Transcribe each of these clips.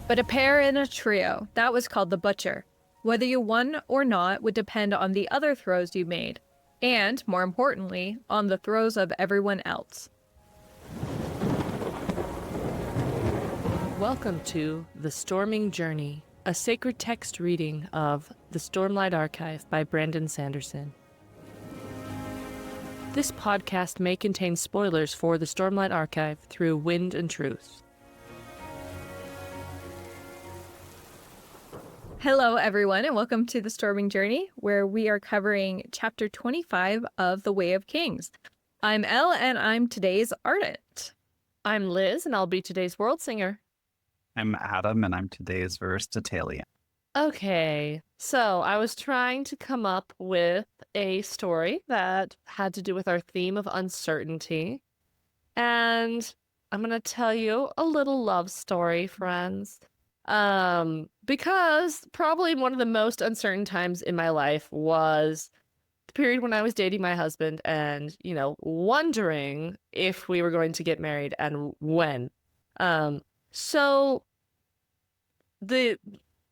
But a pair and a trio, that was called the Butcher. Whether you won or not would depend on the other throws you made, and, more importantly, on the throws of everyone else. Welcome to The Storming Journey, a sacred text reading of The Stormlight Archive by Brandon Sanderson. This podcast may contain spoilers for The Stormlight Archive through Wind and Truth. Hello, everyone, and welcome to The Storming Journey, where we are covering Chapter 25 of The Way of Kings. I'm Elle, and I'm today's Ardent. I'm Liz, and I'll be today's Worldsinger. I'm Adam, and I'm today's Veristitalian. Okay, so I was trying to come up with a story that had to do with our theme of uncertainty, and I'm going to tell you a little love story, friends. Because probably one of the most uncertain times in my life was the period when I was dating my husband and, wondering if we were going to get married and when. So the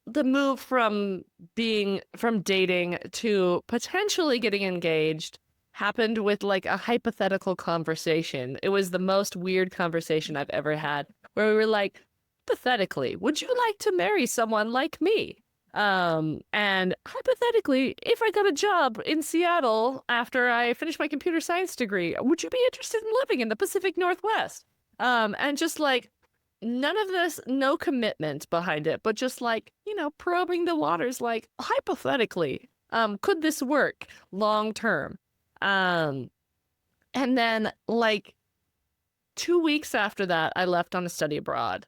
move from dating to potentially getting engaged happened with like a hypothetical conversation. It was the most weird conversation I've ever had, where we were like, hypothetically, would you like to marry someone like me? And hypothetically, if I got a job in Seattle after I finished my computer science degree, would you be interested in living in the Pacific Northwest? And just like, none of this, no commitment behind it, but just like, probing the waters, like, hypothetically, could this work long term? And then like 2 weeks after that, I left on a study abroad.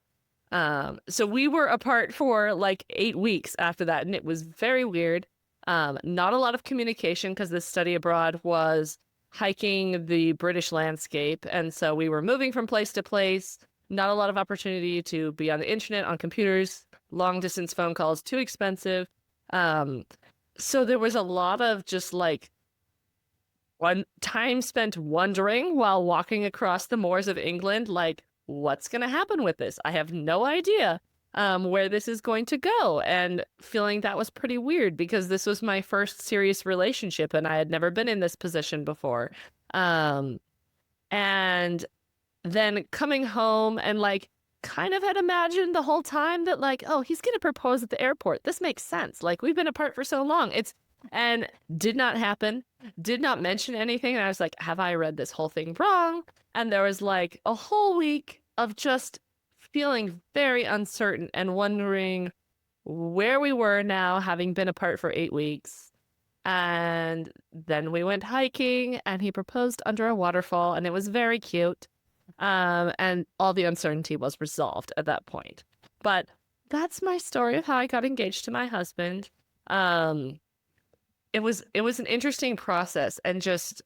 So we were apart for like 8 weeks after that, and it was very weird. Not a lot of communication because this study abroad was hiking the British landscape, and so we were moving from place to place. Not a lot of opportunity to be on the internet, on computers, long distance phone calls, too expensive. So there was a lot of just like time spent wondering while walking across the moors of England, like, what's going to happen with this? I have no idea where this is going to go, and feeling that was pretty weird because this was my first serious relationship and I had never been in this position before. And then coming home and like kind of had imagined the whole time that like, oh, he's going to propose at the airport. This makes sense. Like, we've been apart for so long. And did not happen, did not mention anything. And I was like, have I read this whole thing wrong? And there was like a whole week of just feeling very uncertain and wondering where we were now, having been apart for 8 weeks. And then we went hiking and he proposed under a waterfall, and it was very cute. And all the uncertainty was resolved at that point. But that's my story of how I got engaged to my husband. It was an interesting process, and just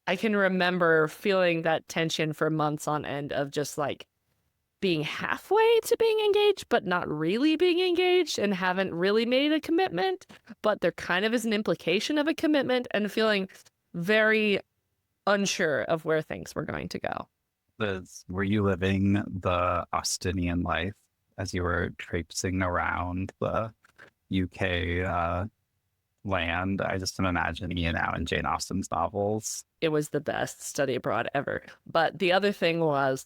I can remember feeling that tension for months on end of just like being halfway to being engaged, but not really being engaged, and haven't really made a commitment, but there kind of is an implication of a commitment, and feeling very unsure of where things were going to go. Liz, were you living the Austinian life as you were traipsing around the UK land? I just am imagining you now in Jane Austen's novels. It was the best study abroad ever. But the other thing was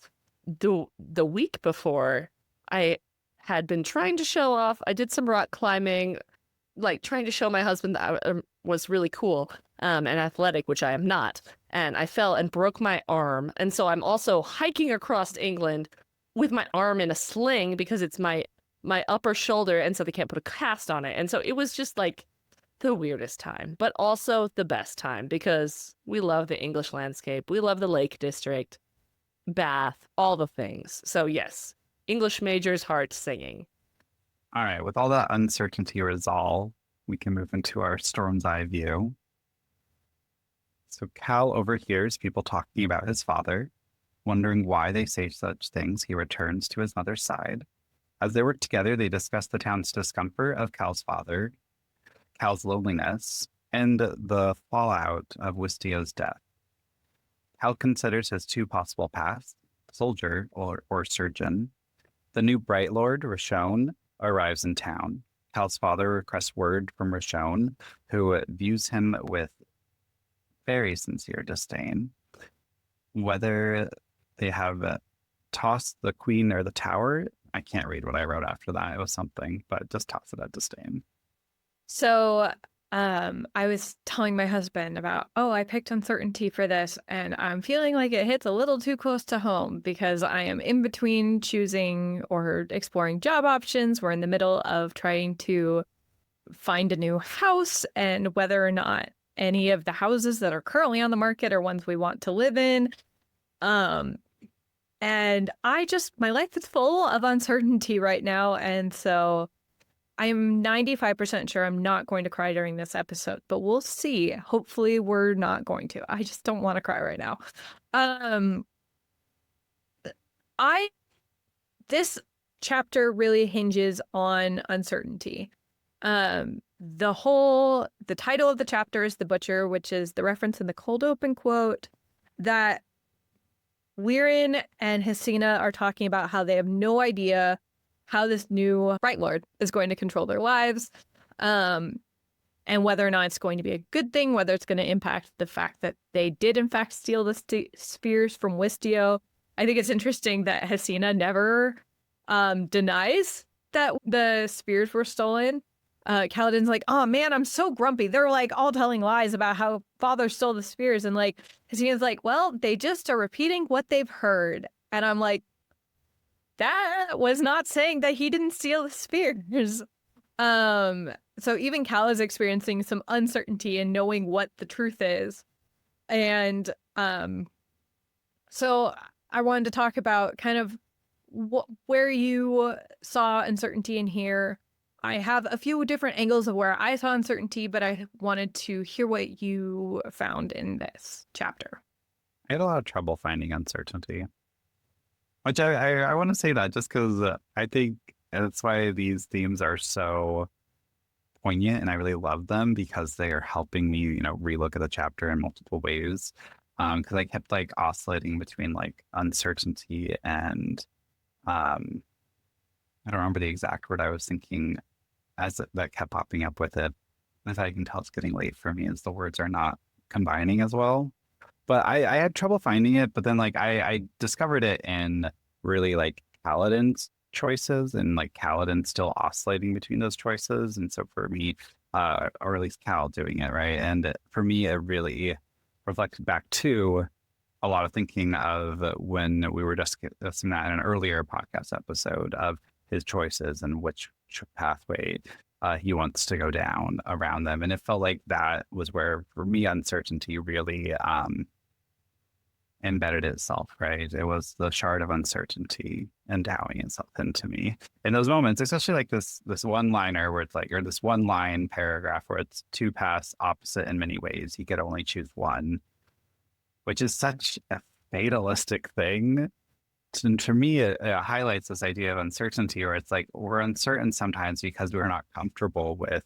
the week before, I had been trying to show off. I did some rock climbing, like trying to show my husband that I was really cool and athletic, which I am not. And I fell and broke my arm. And so I'm also hiking across England with my arm in a sling because it's my upper shoulder, and so they can't put a cast on it. And so it was just like the weirdest time, but also the best time because we love the English landscape. We love the Lake District, Bath, all the things. So yes, English major's heart singing. All right, with all that uncertainty resolved, we can move into our storm's eye view. So Cal overhears people talking about his father. Wondering why they say such things, he returns to his mother's side. As they work together, they discuss the town's discomfort of Cal's father, Cal's loneliness, and the fallout of Wistio's death. Cal considers his two possible paths, soldier or surgeon, The new Bright Lord, Rashon, arrives in town. Cal's father requests word from Rashon, who views him with very sincere disdain. Whether they have tossed the queen or the tower, I can't read what I wrote after that. It was something, but just toss it at disdain. So, I was telling my husband about, oh, I picked uncertainty for this, and I'm feeling like it hits a little too close to home because I am in between choosing or exploring job options. We're in the middle of trying to find a new house, and whether or not any of the houses that are currently on the market are ones we want to live in. And my life is full of uncertainty right now, and so I'm 95% sure I'm not going to cry during this episode, but we'll see. Hopefully we're not going to. I just don't want to cry right now. This chapter really hinges on uncertainty. The title of the chapter is The Butcher, which is the reference in the cold open quote that Lirin and Hesina are talking about how they have no idea how this new Bright Lord is going to control their lives, and whether or not it's going to be a good thing, whether it's going to impact the fact that they did in fact steal the spheres from Wistio. I think it's interesting that Hesina never denies that the spheres were stolen. Kaladin's like, oh man, I'm so grumpy. They're like all telling lies about how father stole the spheres, and like Hesina's like, well, they just are repeating what they've heard. And I'm like, that was not saying that he didn't steal the spheres. So even Cal is experiencing some uncertainty in knowing what the truth is. And so I wanted to talk about kind of where you saw uncertainty in here. I have a few different angles of where I saw uncertainty, but I wanted to hear what you found in this chapter. I had a lot of trouble finding uncertainty. Which I want to say that just because I think that's why these themes are so poignant, and I really love them because they are helping me, relook at the chapter in multiple ways. Because I kept like oscillating between like uncertainty and I don't remember the exact word I was thinking that kept popping up with it. As I can tell, it's getting late for me as the words are not combining as well. But I had trouble finding it, but then like I discovered it in really like Kaladin's choices, and like Kaladin still oscillating between those choices. And so for me, or at least Cal doing it, right? And for me, it really reflected back to a lot of thinking of when we were discussing that in an earlier podcast episode of his choices and which pathway he wants to go down around them. And it felt like that was where, for me, uncertainty really embedded itself, right? It was the shard of uncertainty endowing itself into me in those moments, especially like this one-liner where it's like, or this one-line paragraph where it's two paths opposite in many ways. He could only choose one, which is such a fatalistic thing. And for me, it highlights this idea of uncertainty, where it's like we're uncertain sometimes because we're not comfortable with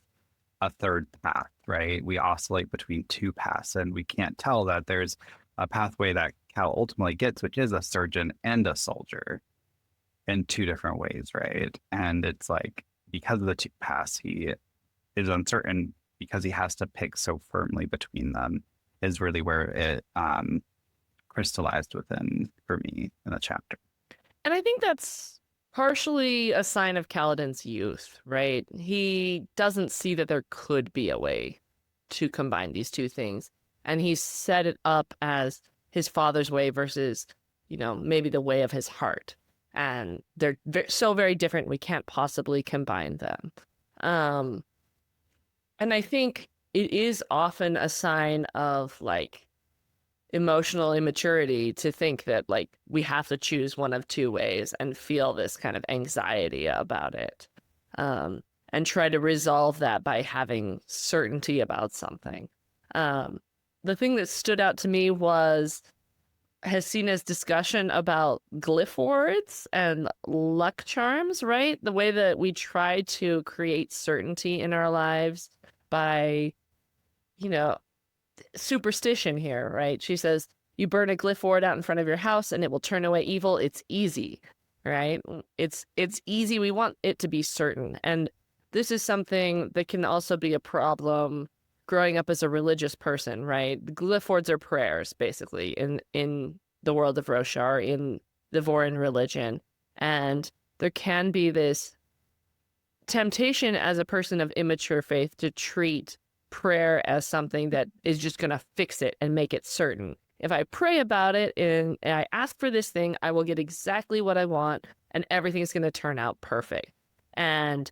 a third path, right? We oscillate between two paths, and we can't tell that there's a pathway that Cal ultimately gets, which is a surgeon and a soldier in two different ways, right? And it's like, because of the two paths, he is uncertain because he has to pick so firmly between them, is really where it crystallized within for me in the chapter. And I think that's partially a sign of Kaladin's youth, right? He doesn't see that there could be a way to combine these two things. And he set it up as his father's way versus, maybe the way of his heart. And they're so very different, we can't possibly combine them. And I think it is often a sign of like emotional immaturity to think that like we have to choose one of two ways and feel this kind of anxiety about it. And try to resolve that by having certainty about something. The thing that stood out to me was Hesina's discussion about glyph words and luck charms, right? The way that we try to create certainty in our lives by, superstition here, right? She says, you burn a glyph ward out in front of your house and it will turn away evil. It's easy. right? It's easy. We want it to be certain. And this is something that can also be a problem growing up as a religious person, right? Glyph words are prayers, basically, in the world of Roshar, in the Vorin religion. And there can be this temptation as a person of immature faith to treat prayer as something that is just going to fix it and make it certain. If I pray about it and I ask for this thing, I will get exactly what I want and everything's going to turn out perfect. And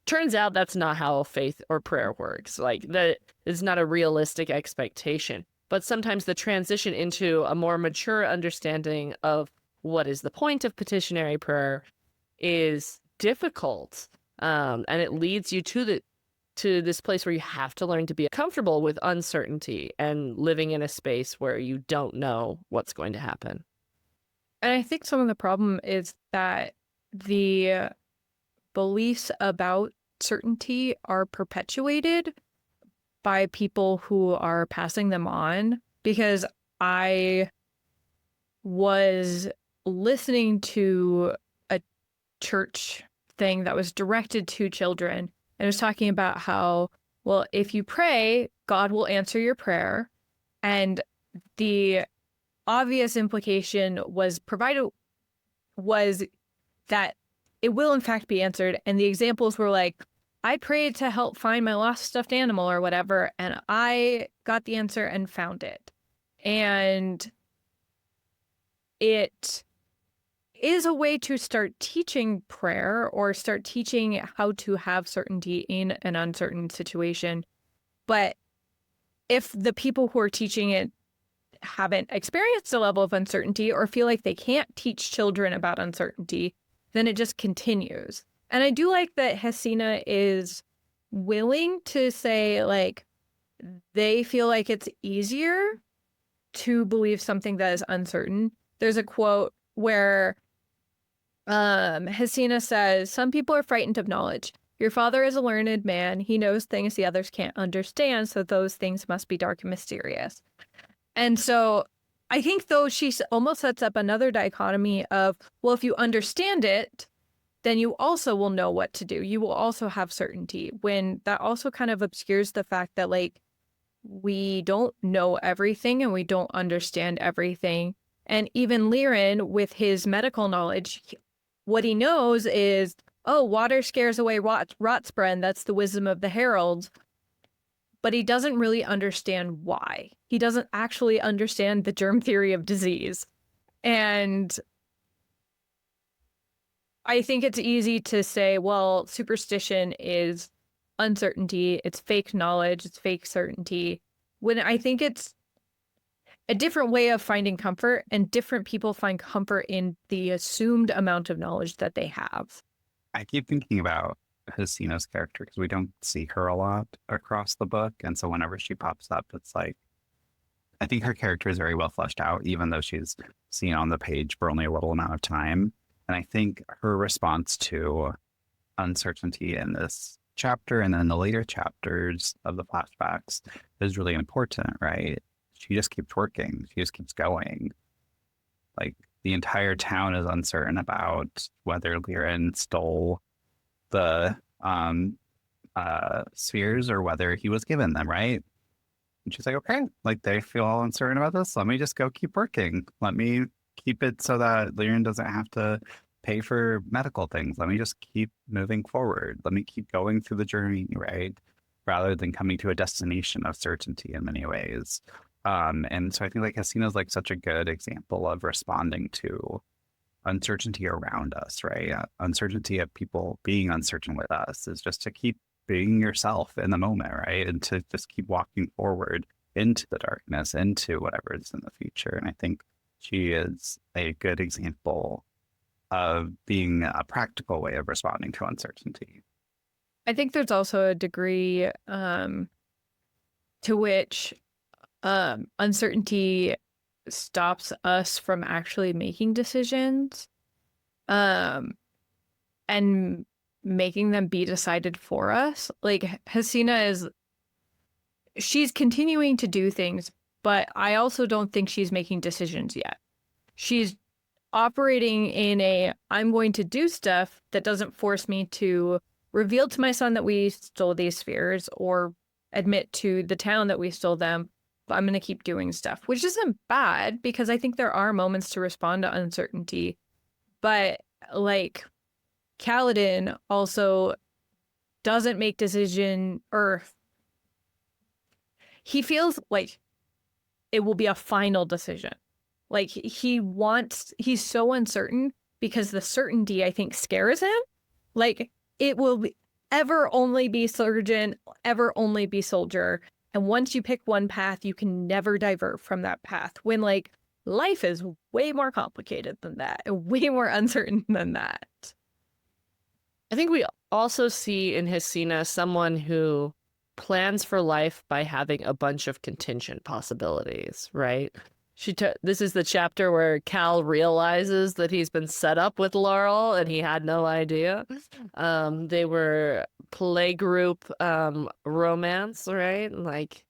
turns out that's not how faith or prayer works. Like, that is not a realistic expectation. But sometimes the transition into a more mature understanding of what is the point of petitionary prayer is difficult. And it leads you to this place where you have to learn to be comfortable with uncertainty and living in a space where you don't know what's going to happen. And I think some of the problem is that the beliefs about certainty are perpetuated by people who are passing them on. Because I was listening to a church thing that was directed to children, and it was talking about how, well, if you pray, God will answer your prayer. And the obvious implication was that it will in fact be answered. And the examples were like, I prayed to help find my lost stuffed animal or whatever, and I got the answer and found it. And it is a way to start teaching prayer or start teaching how to have certainty in an uncertain situation. But if the people who are teaching it haven't experienced a level of uncertainty or feel like they can't teach children about uncertainty, then it just continues. And I do like that Hesina is willing to say, like, they feel like it's easier to believe something that is uncertain. There's a quote where Hesina says, some people are frightened of knowledge. Your father is a learned man. He knows things the others can't understand, so those things must be dark and mysterious. And so I think, though, she almost sets up another dichotomy of, well, if you understand it, then you also will know what to do. You will also have certainty, when that also kind of obscures the fact that, like, we don't know everything and we don't understand everything. And even Lirin, with his medical knowledge, what he knows is, oh, water scares away rotspren. That's the wisdom of the heralds. But he doesn't really understand why. He doesn't actually understand the germ theory of disease. And I think it's easy to say, well, superstition is uncertainty. It's fake knowledge. It's fake certainty. When I think it's a different way of finding comfort, and different people find comfort in the assumed amount of knowledge that they have. I keep thinking about Hesina's character because we don't see her a lot across the book. And so whenever she pops up, it's like, I think her character is very well fleshed out, even though she's seen on the page for only a little amount of time. And I think her response to uncertainty in this chapter and then the later chapters of the flashbacks is really important, right? She just keeps working. She just keeps going. Like, the entire town is uncertain about whether Lirin stole the spheres or whether he was given them, right? And she's like, okay, like, they feel all uncertain about this. Let me just go keep working. Let me keep it so that Lirin doesn't have to pay for medical things. Let me just keep moving forward. Let me keep going through the journey, right? Rather than coming to a destination of certainty in many ways. And so I think, like, Hesina's like such a good example of responding to uncertainty around us, right? Uncertainty of people being uncertain with us is just to keep being yourself in the moment, right? And to just keep walking forward into the darkness, into whatever is in the future. And I think she is a good example of being a practical way of responding to uncertainty. I think there's also a degree to which uncertainty stops us from actually making decisions and making them be decided for us. Like, Hesina she's continuing to do things, but I also don't think she's making decisions yet. She's operating in a I'm going to do stuff that doesn't force me to reveal to my son that we stole these spheres or admit to the town that we stole them, but I'm going to keep doing stuff, which isn't bad because I think there are moments to respond to uncertainty. But like Kaladin also doesn't make decision, or he feels like it will be a final decision. Like he's so uncertain because the certainty, I think, scares him. Like it will ever only be surgeon, ever only be soldier. And once you pick one path, you can never divert from that path. When like life is way more complicated than that, and way more uncertain than that. I think we also see in Hesina someone who plans for life by having a bunch of contingent possibilities, right? This is the chapter where Cal realizes that he's been set up with Laurel and he had no idea. They were playgroup romance, right? Like,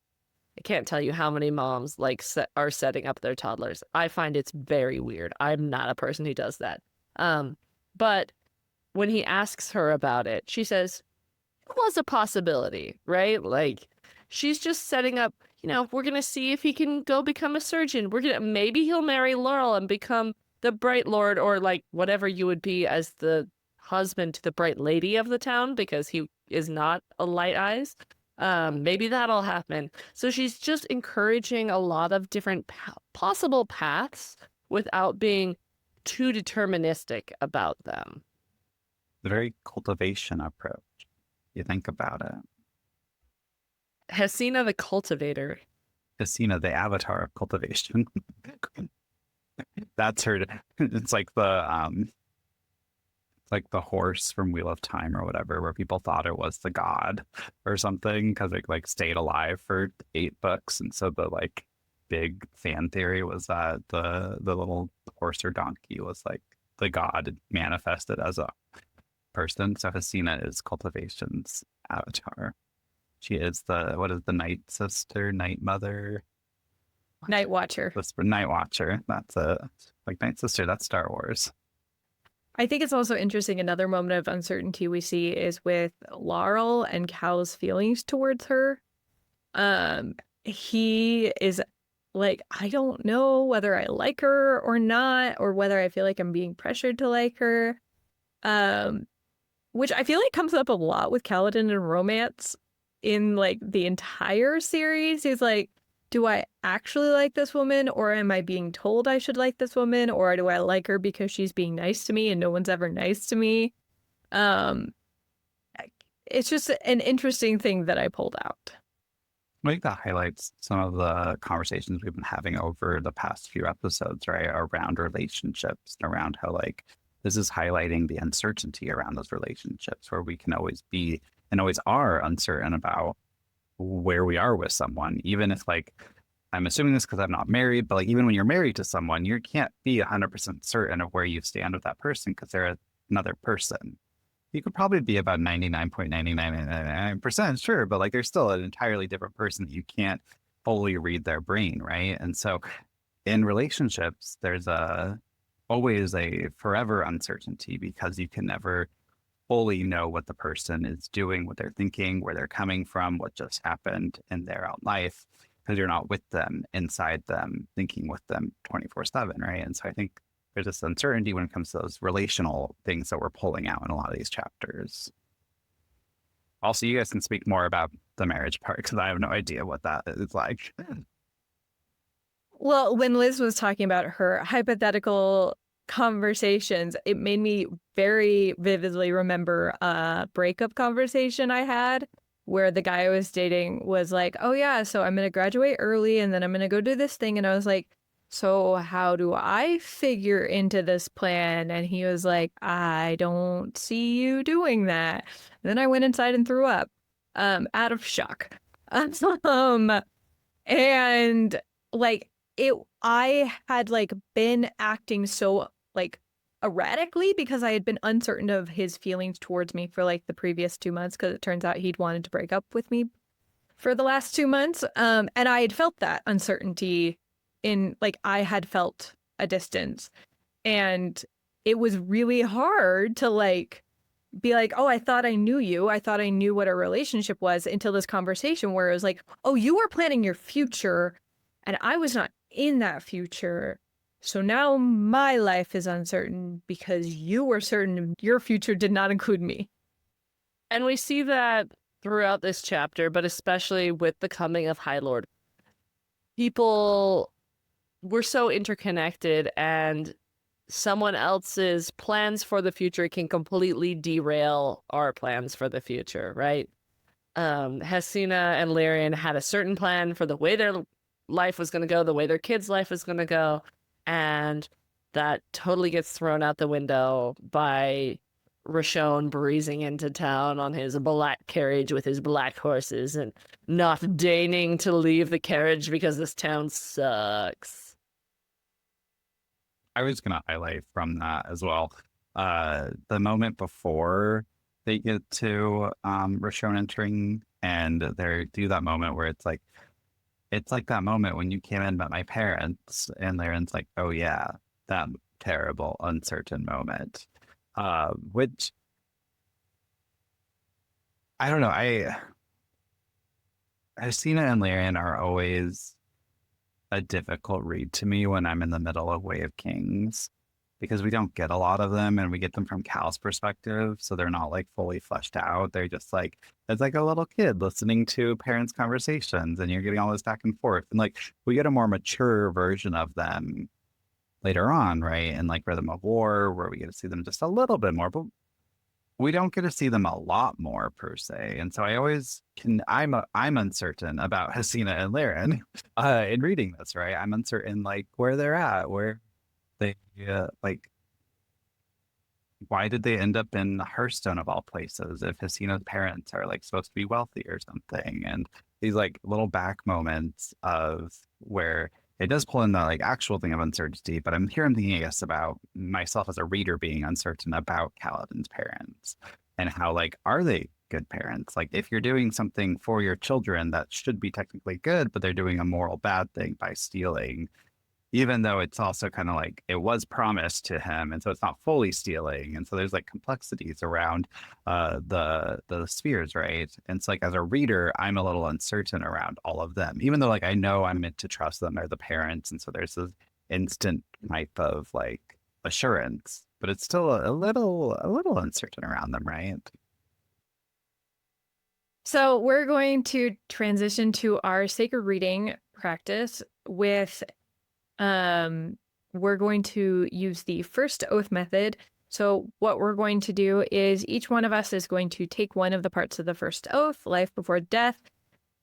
I can't tell you how many moms like are setting up their toddlers. I find it's very weird. I'm not a person who does that. But when he asks her about it, she says, it was a possibility, right? Like, she's just setting up, we're going to see if he can go become a surgeon. Maybe he'll marry Laurel and become the Bright Lord, or like whatever you would be as the husband to the Bright Lady of the town, because he is not a Light Eyes. Maybe that'll happen. So she's just encouraging a lot of different possible paths without being too deterministic about them. The very cultivation approach. You think about it. Hesina the cultivator. Hesina, the avatar of cultivation. That's her. It's like the horse from Wheel of Time or whatever, where people thought it was the god or something because it like stayed alive for 8 books, and so the like big fan theory was that the little horse or donkey was like the god manifested as a person. So Hesina is cultivation's avatar. She is the night sister, night mother, Night Watcher. Night Watcher. That's like night sister. That's Star Wars. I think it's also interesting. Another moment of uncertainty we see is with Laurel and Cal's feelings towards her. He is like, I don't know whether I like her or not, or whether I feel like I'm being pressured to like her. Which I feel like comes up a lot with Kaladin and romance in like the entire series. He's like, do I actually like this woman, or am I being told I should like this woman, or do I like her because she's being nice to me and no one's ever nice to me? It's just an interesting thing that I pulled out. I think that highlights some of the conversations we've been having over the past few episodes, right? Around relationships, and around how like this is highlighting the uncertainty around those relationships, where we can always be and always are uncertain about where we are with someone. Even if like, I'm assuming this because I'm not married, but like even when you're married to someone, you can't be 100% certain of where you stand with that person because they're another person. You could probably be about 99.99% sure, but like they're still an entirely different person that you can't fully read their brain, right? And so in relationships, there's always a forever uncertainty because you can never fully know what the person is doing, what they're thinking, where they're coming from, what just happened in their own life, because you're not with them, inside them, thinking with them 24/7, right? And so I think there's this uncertainty when it comes to those relational things that we're pulling out in a lot of these chapters. Also, you guys can speak more about the marriage part because I have no idea what that is like. Well, when Liz was talking about her hypothetical conversations, it made me very vividly remember a breakup conversation I had where the guy I was dating was like, oh yeah, so I'm going to graduate early and then I'm going to go do this thing. And I was like, so how do I figure into this plan? And he was like, I don't see you doing that. And then I went inside and threw up out of shock. And like I had like been acting so like erratically because I had been uncertain of his feelings towards me for like the previous 2 months, because it turns out he'd wanted to break up with me for the last 2 months. And I had felt that uncertainty in like I had felt a distance. And it was really hard to like be like, oh, I thought I knew you. I thought I knew what our relationship was until this conversation where it was like, oh, you were planning your future and I was not in that future. So now my life is uncertain because you were certain your future did not include me. And we see that throughout this chapter, but especially with the coming of High Lord. People were so interconnected, and someone else's plans for the future can completely derail our plans for the future, right? Hesina and Lyrian had a certain plan for the way their life was going to go, the way their kids' life was going to go, and that totally gets thrown out the window by Rashon breezing into town on his black carriage with his black horses and not deigning to leave the carriage because this town sucks. I was going to highlight from that as well. The moment before they get to Rashon entering, and they do that moment where it's like that moment when you came in met my parents, and Lyrian's like, oh yeah, that terrible, uncertain moment. Which I don't know. Hesina and Lyrian are always a difficult read to me when I'm in the middle of Way of Kings, because we don't get a lot of them, and we get them from Cal's perspective, so they're not like fully fleshed out. They're just like, it's like a little kid listening to parents' conversations, and you're getting all this back and forth. And like we get a more mature version of them later on, right? And like Rhythm of War, where we get to see them just a little bit more, but we don't get to see them a lot more per se. And so I always I'm uncertain about Hesina and Lyrian in reading this, right? I'm uncertain like where they're at, where they like why did they end up in Hearthstone of all places if Hesina's parents are like supposed to be wealthy or something? And these like little back moments of where it does pull in the like actual thing of uncertainty, but I'm thinking, I guess, about myself as a reader being uncertain about Kaladin's parents and how like, are they good parents? Like if you're doing something for your children that should be technically good, but they're doing a moral bad thing by stealing, even though it's also kind of like it was promised to him, and so it's not fully stealing, and so there's like complexities around the spheres, right? And it's like as a reader, I'm a little uncertain around all of them, even though like I know I'm meant to trust them, they're the parents, and so there's this instant type of like assurance, but it's still a little uncertain around them, right? So we're going to transition to our sacred reading practice with we're going to use the first oath method. So what we're going to do is each one of us is going to take one of the parts of the first oath, life before death,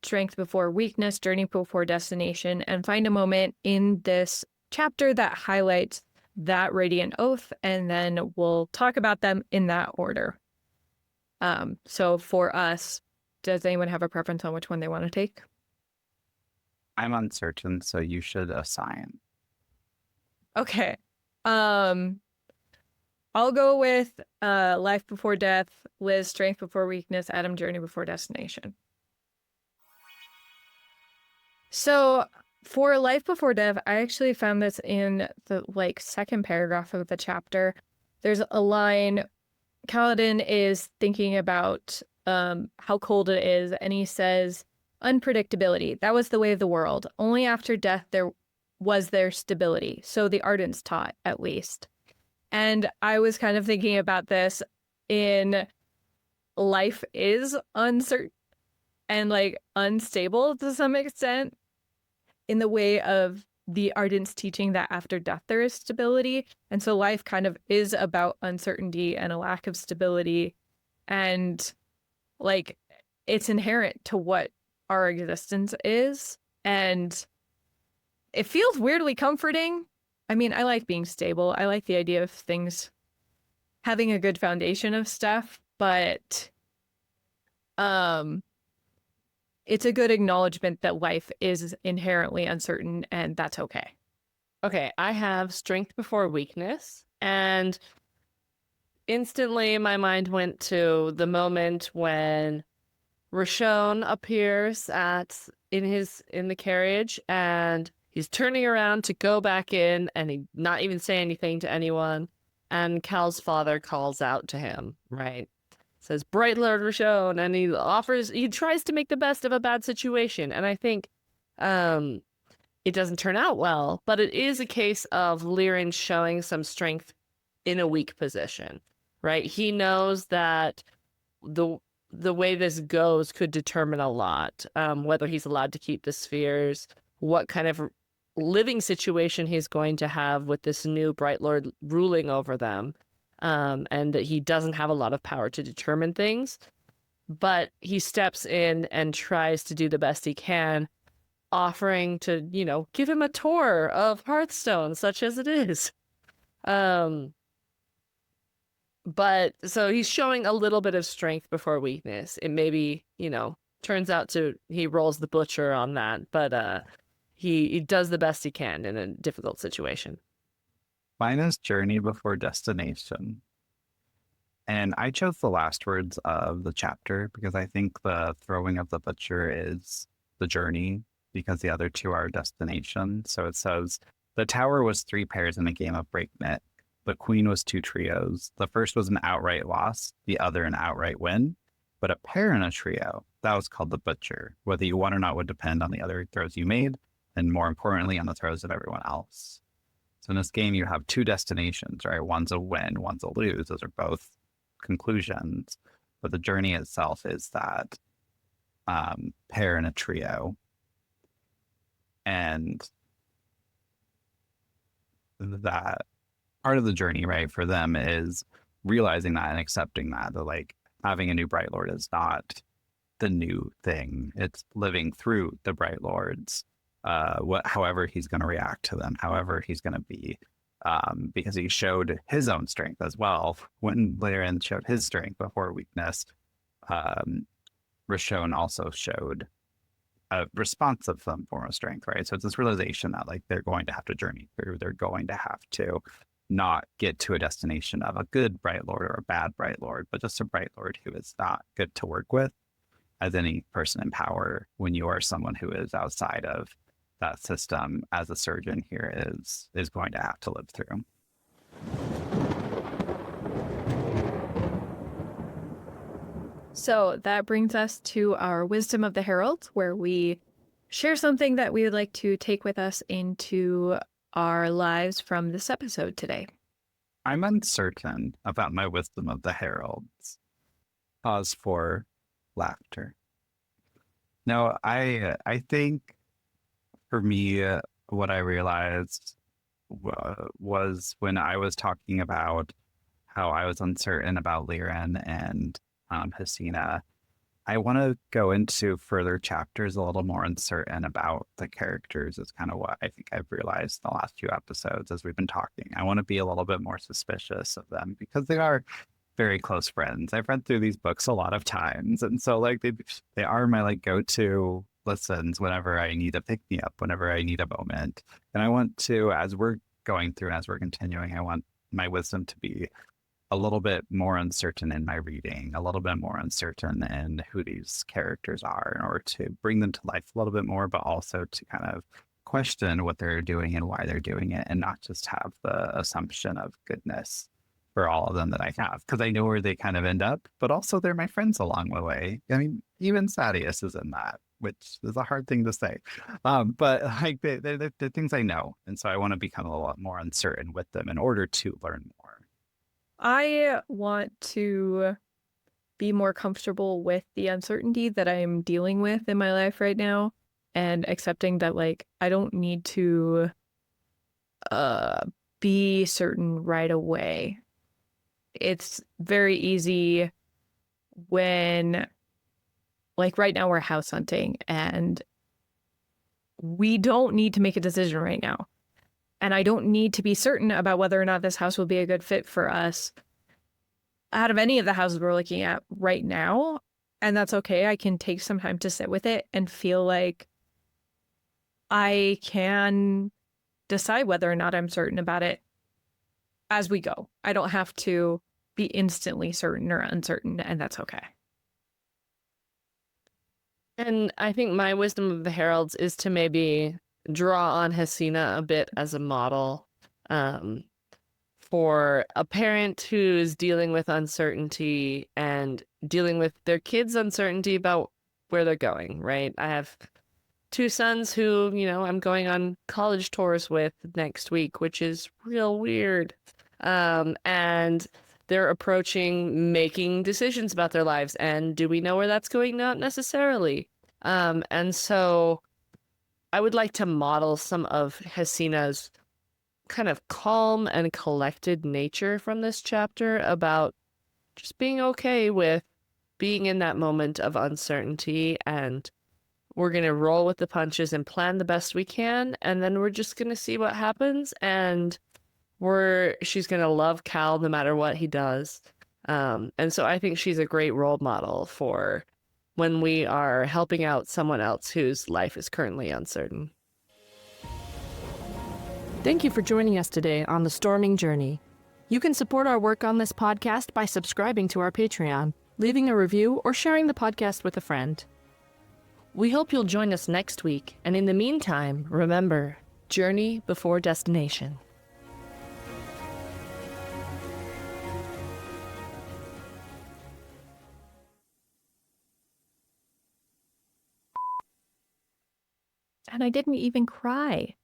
strength before weakness, journey before destination, and find a moment in this chapter that highlights that radiant oath, and then we'll talk about them in that order. So for us, does anyone have a preference on which one they want to take? I'm uncertain, so you should assign. Okay. I'll go with life before death, Liz, strength before weakness, Adam, journey before destination. So for life before death, I actually found this in the like second paragraph of the chapter. There's a line, Kaladin is thinking about how cold it is, and he says, unpredictability, that was the way of the world. Only after death there was there stability. So the Ardents taught, at least. And I was kind of thinking about this in life is uncertain and like unstable to some extent, in the way of the Ardents teaching that after death there is stability. And so life kind of is about uncertainty and a lack of stability. And like it's inherent to what our existence is. And it feels weirdly comforting. I mean, I like being stable. I like the idea of things having a good foundation of stuff, but it's a good acknowledgement that life is inherently uncertain, and that's okay. Okay, I have strength before weakness, and instantly my mind went to the moment when Rashon appears in the carriage, and He's turning around to go back in and he not even say anything to anyone. And Cal's father calls out to him, right? Says, Bright Lord Rashon, and he tries to make the best of a bad situation. And I think it doesn't turn out well, but it is a case of Liren showing some strength in a weak position, right? He knows that the way this goes could determine a lot, whether he's allowed to keep the spheres, what kind of living situation he's going to have with this new Bright Lord ruling over them, and that he doesn't have a lot of power to determine things. But he steps in and tries to do the best he can, offering to, give him a tour of Hearthstone, such as it is. But so he's showing a little bit of strength before weakness. It maybe, turns out he rolls the butcher on that, but he does the best he can in a difficult situation. Mine is journey before destination. And I chose the last words of the chapter because I think the throwing of the butcher is the journey because the other two are destination. So it says, the tower was 3 pairs in a game of breakneck. The queen was 2 trios. The first was an outright loss, the other an outright win. But a pair in a trio, that was called the butcher. Whether you won or not would depend on the other throws you made, and more importantly, on the throws of everyone else. So in this game, you have 2 destinations, right? One's a win, one's a lose. Those are both conclusions. But the journey itself is that pair in a trio. And that part of the journey, right, for them is realizing that and accepting that like having a new Bright Lord is not the new thing. It's living through the Bright Lords, however he's going to react to them, however he's going to be, because he showed his own strength as well. When Liren showed his strength before weakness, Rashon also showed a response of some form of strength, right? So it's this realization that like they're going to have to journey through, they're going to have to not get to a destination of a good Bright Lord or a bad Bright Lord, but just a Bright Lord who is not good to work with as any person in power when you are someone who is outside of that system, as a surgeon here is going to have to live through. So that brings us to our Wisdom of the Herald, where we share something that we would like to take with us into our lives from this episode today. I'm uncertain about my Wisdom of the Heralds. Pause for laughter. No, I think for me, what I realized was when I was talking about how I was uncertain about Liren and Hasina, I want to go into further chapters a little more uncertain about the characters is kind of what I think I've realized in the last few episodes as we've been talking. I want to be a little bit more suspicious of them because they are very close friends. I've read through these books a lot of times, and so like they are my like go-to listens whenever I need a pick-me-up, whenever I need a moment. And I want to, as we're going through and as we're continuing, I want my wisdom to be a little bit more uncertain in my reading, a little bit more uncertain in who these characters are in order to bring them to life a little bit more, but also to kind of question what they're doing and why they're doing it and not just have the assumption of goodness for all of them that I have, because I know where they kind of end up, but also they're my friends along the way. I mean, even Sadius is in that, which is a hard thing to say. But like they're things I know. And so I want to become a lot more uncertain with them in order to learn more. I want to be more comfortable with the uncertainty that I'm dealing with in my life right now and accepting that like I don't need to be certain right away. It's very easy when like right now we're house hunting and we don't need to make a decision right now. And I don't need to be certain about whether or not this house will be a good fit for us out of any of the houses we're looking at right now. And that's okay. I can take some time to sit with it and feel like I can decide whether or not I'm certain about it as we go. I don't have to be instantly certain or uncertain, and that's okay. And I think my Wisdom of the Heralds is to maybe draw on Hasina a bit as a model for a parent who's dealing with uncertainty and dealing with their kids' uncertainty about where they're going, right? I have 2 sons who, I'm going on college tours with next week, which is real weird. And they're approaching making decisions about their lives. And do we know where that's going? Not necessarily. And so I would like to model some of Hasina's kind of calm and collected nature from this chapter about just being okay with being in that moment of uncertainty, and we're going to roll with the punches and plan the best we can, and then we're just going to see what happens, and she's going to love Cal no matter what he does. And so I think she's a great role model for when we are helping out someone else whose life is currently uncertain. Thank you for joining us today on The Storming Journey. You can support our work on this podcast by subscribing to our Patreon, leaving a review, or sharing the podcast with a friend. We hope you'll join us next week, and in the meantime, remember, journey before destination. And I didn't even cry.